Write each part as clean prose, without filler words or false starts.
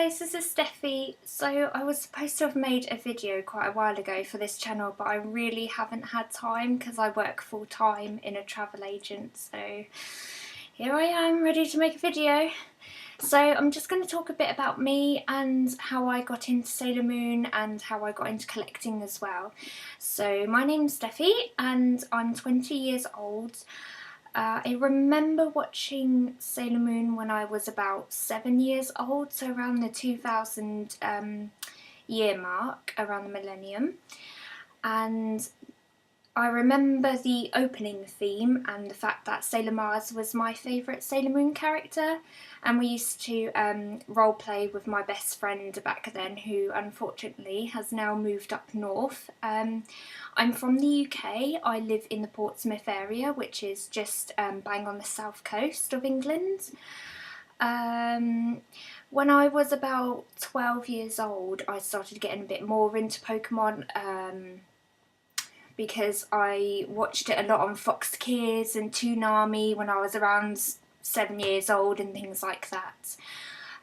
guys, this is Steffi. So I was supposed to have made a video quite a while ago for this channel, but I really haven't had time because I work full time in a travel agent. So here I am, ready to make a video. So I'm just going to talk a bit about me and how I got into Sailor Moon and how I got into collecting as well. So my name's Steffi and I'm 20 years old. I remember watching Sailor Moon when I was about 7 years old, so around the 2000 year mark, around the millennium. And I remember the opening theme and the fact that Sailor Mars was my favourite Sailor Moon character, and we used to role play with my best friend back then, who unfortunately has now moved up north. I'm from the UK. I live in the Portsmouth area, which is just bang on the south coast of England. When I was about 12 years old, I started getting a bit more into Pokemon, because I watched it a lot on Fox Kids and Toonami when I was around 7 years old and things like that.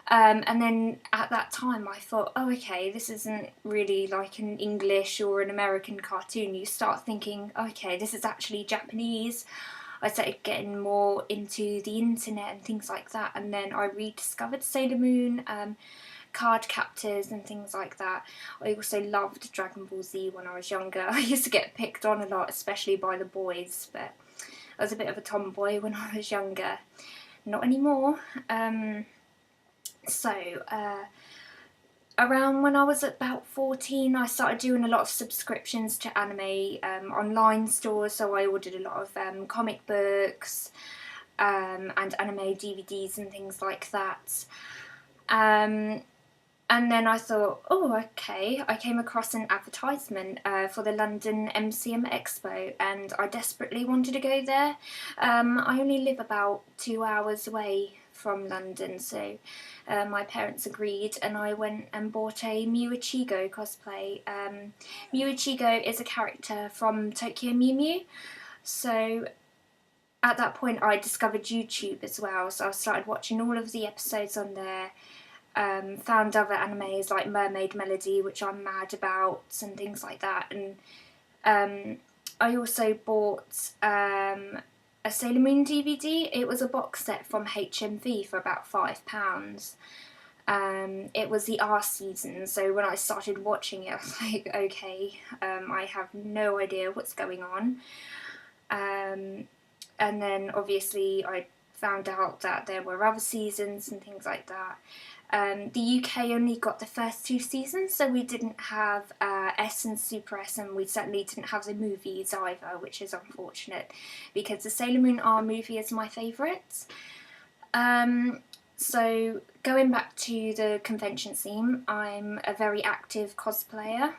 And then at that time I thought, oh okay, this isn't really like an English or an American cartoon. You start thinking, okay, this is actually Japanese. I started getting more into the internet and things like that, and then I rediscovered Sailor Moon, card captors and things like that. I also loved Dragon Ball Z when I was younger. I used to get picked on a lot, especially by the boys, but I was a bit of a tomboy when I was younger. Not anymore. Around when I was about 14, I started doing a lot of subscriptions to anime online stores, so I ordered a lot of comic books and anime DVDs and things like that. And then I thought, oh okay, I came across an advertisement for the London MCM Expo and I desperately wanted to go there. I only live about 2 hours away from London, so my parents agreed and I went and bought a Mew cosplay. Mew is a character from Tokyo Mew Mew, so at that point I discovered YouTube as well, so I started watching all of the episodes on there. Found other animes like Mermaid Melody, which I'm mad about, and things like that. And I also bought a Sailor Moon DVD. It was a box set from HMV for about £5. It was the R season, so when I started watching it I was like, okay, I have no idea what's going on. And then obviously I found out that there were other seasons and things like that. The UK only got the first 2 seasons, so we didn't have S and Super S, and we certainly didn't have the movies either, which is unfortunate because the Sailor Moon R movie is my favourite. So going back to the convention scene, I'm a very active cosplayer.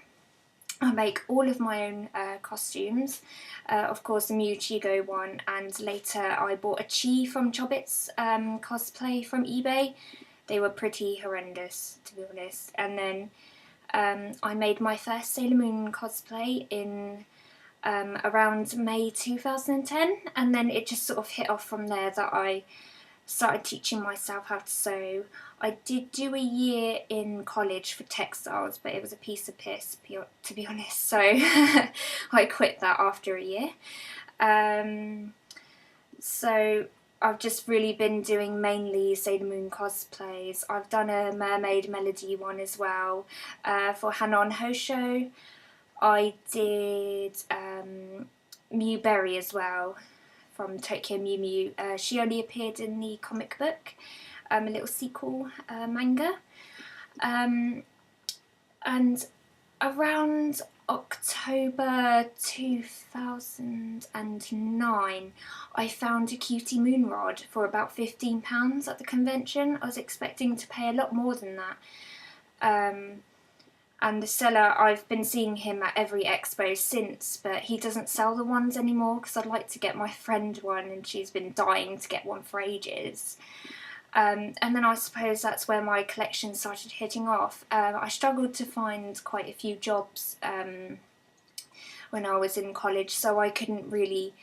I make all of my own costumes, of course the Mew one, and later I bought a Chi from Chobbits cosplay from eBay. They were pretty horrendous, to be honest. And then I made my first Sailor Moon cosplay in around May 2010, and then it just sort of hit off from there that I started teaching myself how to sew. I did do a year in college for textiles, but it was a piece of piss, to be honest, so I quit that after a year. So I've just really been doing mainly Sailor Moon cosplays. I've done a Mermaid Melody one as well for Hanon Hosho. I did Mew Berry as well from Tokyo Mew Mew. She only appeared in the comic book, a little sequel manga. And around October 2009 I found a cutie moon rod for about £15 at the convention. I was expecting to pay a lot more than that. And the seller, I've been seeing him at every expo since, but he doesn't sell the ones anymore because I'd like to get my friend one and she's been dying to get one for ages. And then I suppose that's where my collection started hitting off. I struggled to find quite a few jobs when I was in college, so I couldn't really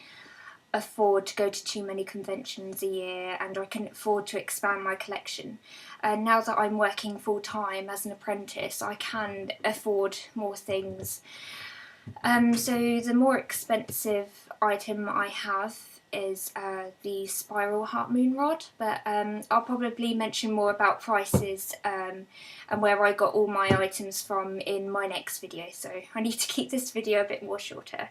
afford to go to too many conventions a year, and I couldn't afford to expand my collection. Now that I'm working full time as an apprentice, I can afford more things. So the more expensive item I have is the spiral heart moon rod, but I'll probably mention more about prices and where I got all my items from in my next video, so I need to keep this video a bit more shorter.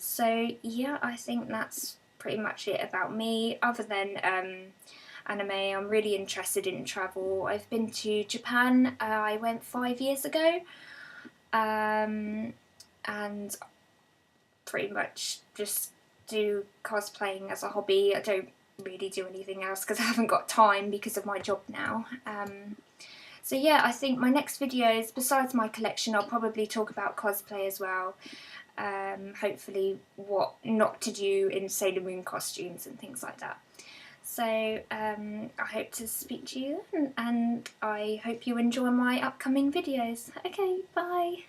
So yeah, I think that's pretty much it about me. Other than anime, I'm really interested in travel. I've been to Japan. I went 5 years ago, and pretty much just do cosplaying as a hobby. I don't really do anything else because I haven't got time because of my job now. So yeah, I think my next videos, besides my collection, I'll probably talk about cosplay as well. Hopefully what not to do in Sailor Moon costumes and things like that. So I hope to speak to you, and I hope you enjoy my upcoming videos. Okay, bye!